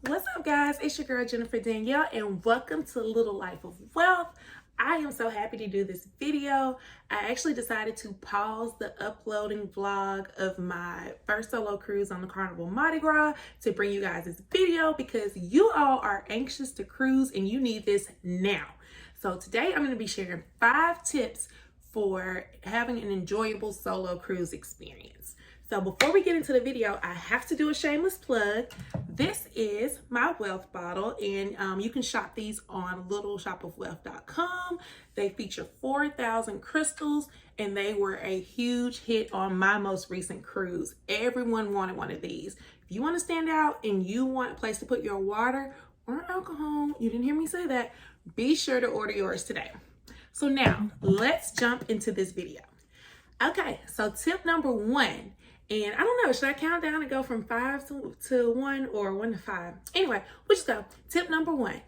What's up, guys? It's your girl Jennifer Danielle, and welcome to Little Life of Wealth. I am so happy to do this video. I actually decided to pause the uploading vlog of my first solo cruise on the Carnival Mardi Gras to bring you guys this video because you all are anxious to cruise and you need this now. So today I'm going to be sharing 5 tips for having an enjoyable solo cruise experience. So before we get into the video, I have to do a shameless plug. This is my wealth bottle, and you can shop these on littleshopofwealth.com. They feature 4,000 crystals, and they were a huge hit on my most recent cruise. Everyone wanted one of these. If you want to stand out and you want a place to put your water or alcohol, you didn't hear me say that, be sure to order yours today. So now, let's jump into this video. Okay, so tip number 1. And I don't know, should I count down and go from 5 to 1 or 1 to 5? Anyway, we'll just go. Tip number 1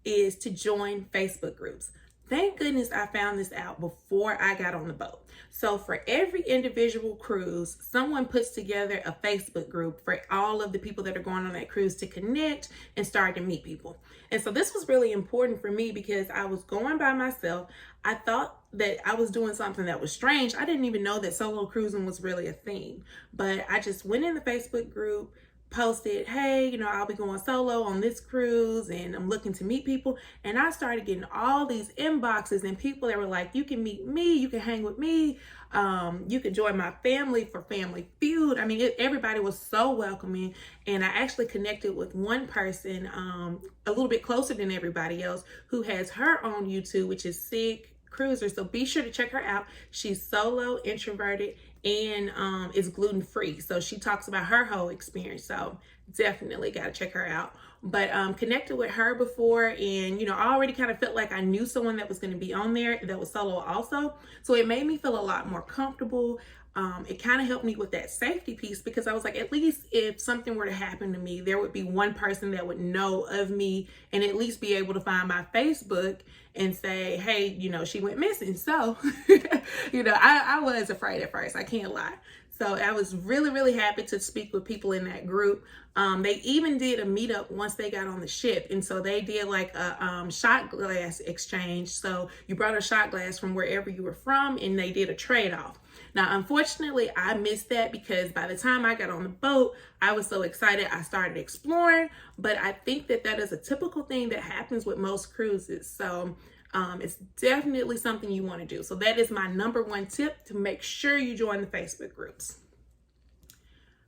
is to join Facebook groups. Thank goodness I found this out before I got on the boat. So for every individual cruise, someone puts together a Facebook group for all of the people that are going on that cruise to connect and start to meet people. And so this was really important for me because I was going by myself. I thought that I was doing something that was strange. I didn't even know that solo cruising was really a thing. But I just went in the Facebook group, posted, hey, I'll be going solo on this cruise and I'm looking to meet people. And I started getting all these inboxes and people that were like, you can meet me, you can hang with me, you can join my family for Family Feud. I mean, everybody was so welcoming. And I actually connected with one person a little bit closer than everybody else who has her own YouTube, which is Sig Cruiser. So be sure to check her out. She's solo, introverted, and is gluten-free. So she talks about her whole experience. So definitely got to check her out. But connected with her before, and I already kind of felt like I knew someone that was going to be on there that was solo also. So it made me feel a lot more comfortable. It kind of helped me with that safety piece because I was like, at least if something were to happen to me, there would be one person that would know of me and at least be able to find my Facebook and say, hey, she went missing. So, I was afraid at first. I can't lie. So I was really, really happy to speak with people in that group. They even did a meetup once they got on the ship. And so they did like a shot glass exchange. So you brought a shot glass from wherever you were from and they did a trade-off. Now, unfortunately, I missed that because by the time I got on the boat, I was so excited, I started exploring. But I think that is a typical thing that happens with most cruises. So it's definitely something you want to do. So that is my number 1 tip, to make sure you join the Facebook groups.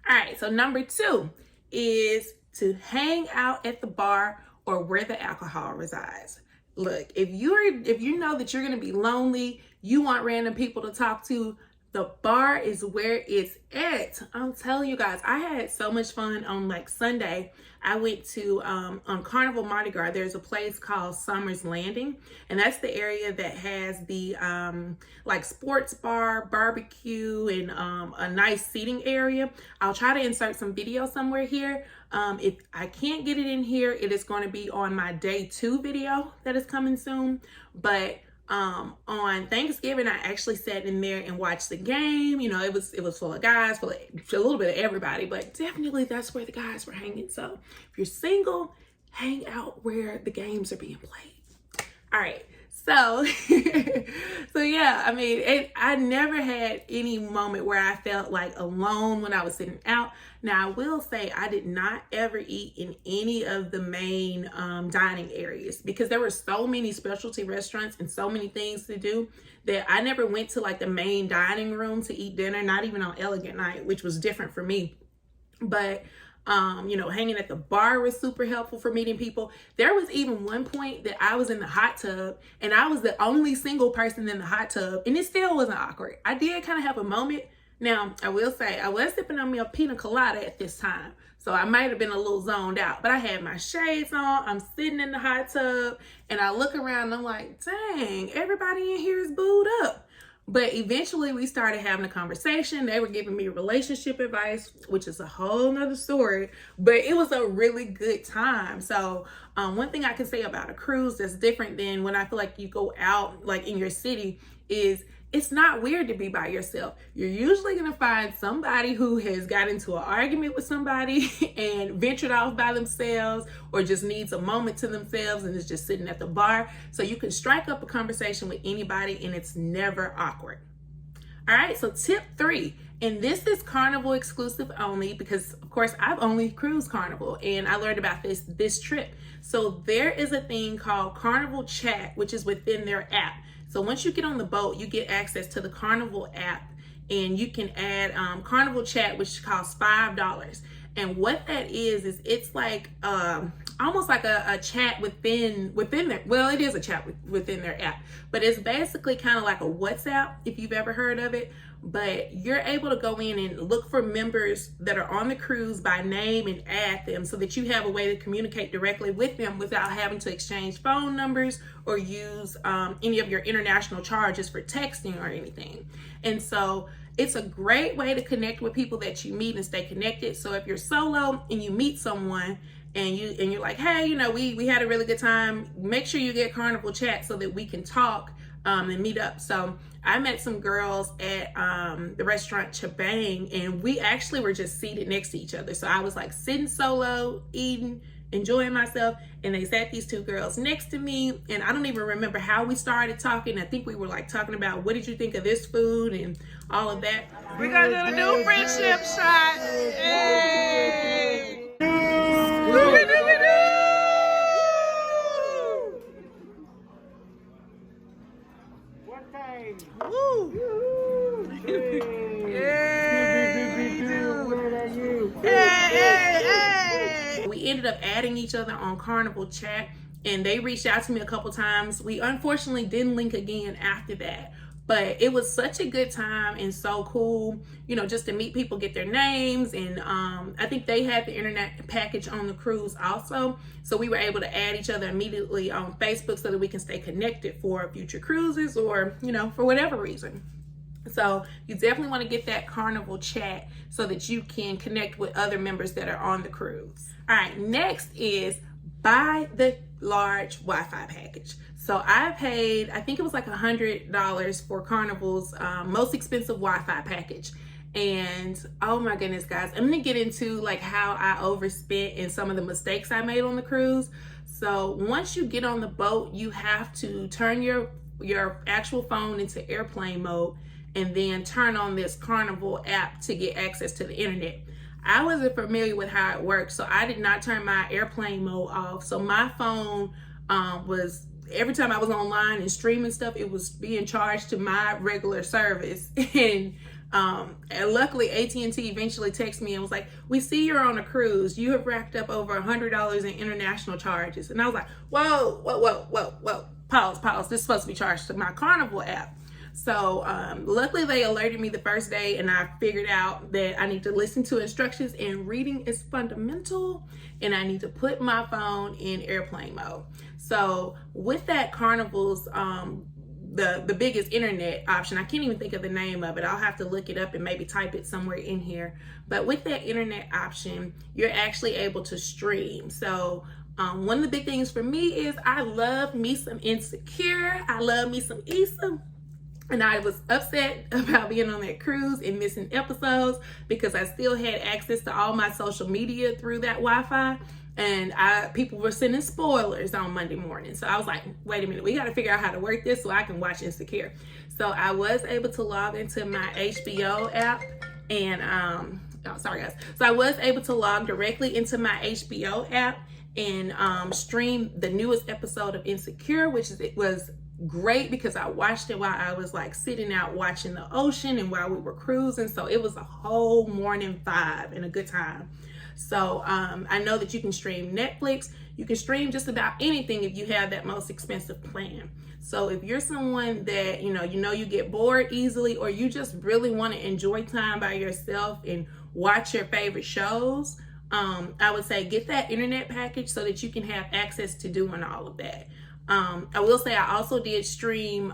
All right, so number 2 is to hang out at the bar or where the alcohol resides. Look, if you know that you're going to be lonely, you want random people to talk to, the bar is where it's at. I'm telling you guys, I had so much fun on like Sunday. I went to, on Carnival Mardi Gras, there's a place called Summer's Landing. And that's the area that has the like sports bar, barbecue, and a nice seating area. I'll try to insert some video somewhere here. If I can't get it in here, it is going to be on my day 2 video that is coming soon. But on Thanksgiving, I actually sat in there and watched the game. It was full of guys, full of a little bit of everybody, but definitely that's where the guys were hanging. So if you're single, hang out where the games are being played. All right. So, so yeah, I mean, I never had any moment where I felt like alone when I was sitting out. Now, I will say I did not ever eat in any of the main dining areas because there were so many specialty restaurants and so many things to do that I never went to like the main dining room to eat dinner, not even on Elegant Night, which was different for me. But hanging at the bar was super helpful for meeting people. There was even one point that I was in the hot tub and I was the only single person in the hot tub and it still wasn't awkward. I did kind of have a moment. Now, I will say I was sipping on me a pina colada at this time. So I might have been a little zoned out, but I had my shades on. I'm sitting in the hot tub and I look around and I'm like, dang, everybody in here is booed up. But eventually we started having a conversation. They were giving me relationship advice, which is a whole nother story, but it was a really good time. So one thing I can say about a cruise that's different than when I feel like you go out like in your city is it's not weird to be by yourself. You're usually going to find somebody who has got into an argument with somebody and ventured off by themselves, or just needs a moment to themselves and is just sitting at the bar. So you can strike up a conversation with anybody and it's never awkward. All right, so tip 3, and this is Carnival exclusive only, because of course I've only cruised Carnival and I learned about this trip. So there is a thing called Carnival Chat, which is within their app. So once you get on the boat, you get access to the Carnival app, and you can add Carnival Chat, which costs $5. And what that is it's like almost like a chat within their, well, it is a chat within their app, but it's basically kind of like a WhatsApp, if you've ever heard of it. But you're able to go in and look for members that are on the cruise by name and add them, so that you have a way to communicate directly with them without having to exchange phone numbers or use any of your international charges for texting or anything. And so it's a great way to connect with people that you meet and stay connected. So if you're solo and you meet someone and you're like, hey, you know, we had a really good time, make sure you get Carnival Chat so that we can talk and meet up. So I met some girls at the restaurant Chabang, and we actually were just seated next to each other. So I was like sitting solo, eating, enjoying myself, and they sat these 2 girls next to me, and I don't even remember how we started talking. I think we were like talking about, what did you think of this food and all of that. We're gonna do the new friendship shot. Hey! One time. Woo! Hey. We ended up adding each other on Carnival Chat, and they reached out to me a couple times. We unfortunately didn't link again after that, but it was such a good time and so cool, you know, just to meet people, get their names. And I think they had the internet package on the cruise also, so we were able to add each other immediately on Facebook so that we can stay connected for future cruises, or, you know, for whatever reason. So you definitely want to get that Carnival Chat so that you can connect with other members that are on the cruise. All right, next is buy the large Wi-Fi package. So I paid, I think it was like $100 for Carnival's most expensive Wi-Fi package. And oh my goodness, guys, I'm gonna get into like how I overspent and some of the mistakes I made on the cruise. So once you get on the boat, you have to turn your actual phone into airplane mode, and then turn on this Carnival app to get access to the internet. I wasn't familiar with how it works, so I did not turn my airplane mode off. So my phone was, every time I was online and streaming stuff, it was being charged to my regular service. And luckily AT&T eventually texted me and was like, we see you're on a cruise. You have racked up over $100 in international charges. And I was like, whoa, pause. This is supposed to be charged to my Carnival app. So luckily they alerted me the first day, and I figured out that I need to listen to instructions, and reading is fundamental, and I need to put my phone in airplane mode. So with that, Carnival's the biggest internet option, I can't even think of the name of it. I'll have to look it up and maybe type it somewhere in here. But with that internet option, you're actually able to stream. So one of the big things for me is I love me some Insecure. I love me some Issa. And I was upset about being on that cruise and missing episodes, because I still had access to all my social media through that Wi-Fi. And people were sending spoilers on Monday morning. So I was like, wait a minute, we got to figure out how to work this so I can watch Insecure. So I was able to log into my HBO app, and oh, sorry guys. So I was able to log directly into my HBO app and stream the newest episode of Insecure, which was great because I watched it while I was like sitting out watching the ocean and while we were cruising. So it was a whole morning vibe and a good time. So I know that you can stream Netflix. You can stream just about anything if you have that most expensive plan. So if you're someone that, you know you get bored easily, or you just really want to enjoy time by yourself and watch your favorite shows, I would say get that internet package so that you can have access to doing all of that. I will say I also did stream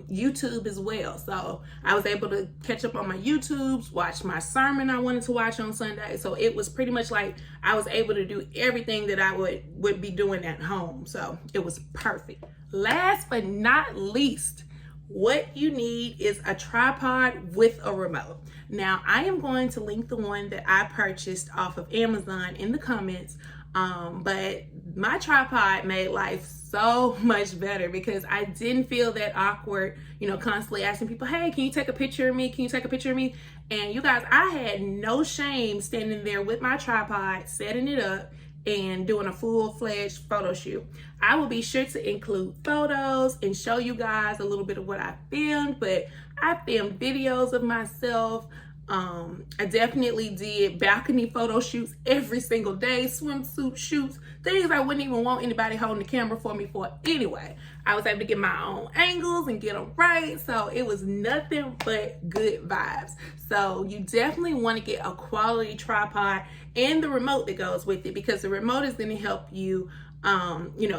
YouTube as well. So I was able to catch up on my YouTubes, watch my sermon I wanted to watch on Sunday. So it was pretty much like I was able to do everything that I would be doing at home. So it was perfect. Last but not least, what you need is a tripod with a remote. Now, I am going to link the one that I purchased off of Amazon in the comments, but my tripod made life so much better because I didn't feel that awkward, constantly asking people, hey, can you take a picture of me? Can you take a picture of me? And you guys, I had no shame standing there with my tripod, setting it up, and doing a full-fledged photo shoot. I will be sure to include photos and show you guys a little bit of what I filmed, but I filmed videos of myself. I definitely did balcony photo shoots every single day, swimsuit shoots, things I wouldn't even want anybody holding the camera for me for anyway. I was able to get my own angles and get them right, so it was nothing but good vibes. So you definitely want to get a quality tripod and the remote that goes with it, because the remote is going to help you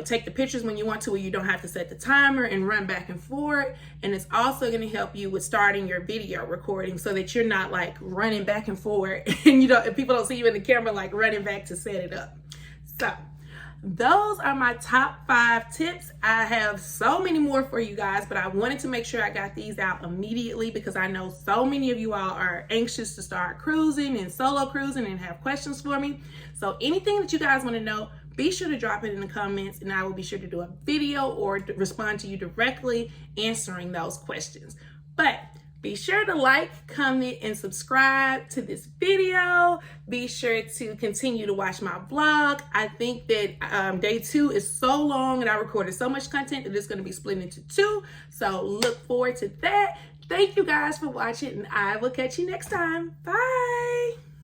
take the pictures when you want to, where you don't have to set the timer and run back and forth. And it's also going to help you with starting your video recording so that you're not like running back and forth and people don't see you in the camera like running back to set it up. So those are my top 5 tips. I have so many more for you guys, but I wanted to make sure I got these out immediately because I know so many of you all are anxious to start cruising and solo cruising and have questions for me. So anything that you guys want to know, be sure to drop it in the comments and I will be sure to do a video or respond to you directly answering those questions. But be sure to like, comment, and subscribe to this video. Be sure to continue to watch my vlog. I think that day 2 is so long and I recorded so much content that it's going to be split into 2. So look forward to that. Thank you guys for watching and I will catch you next time. Bye.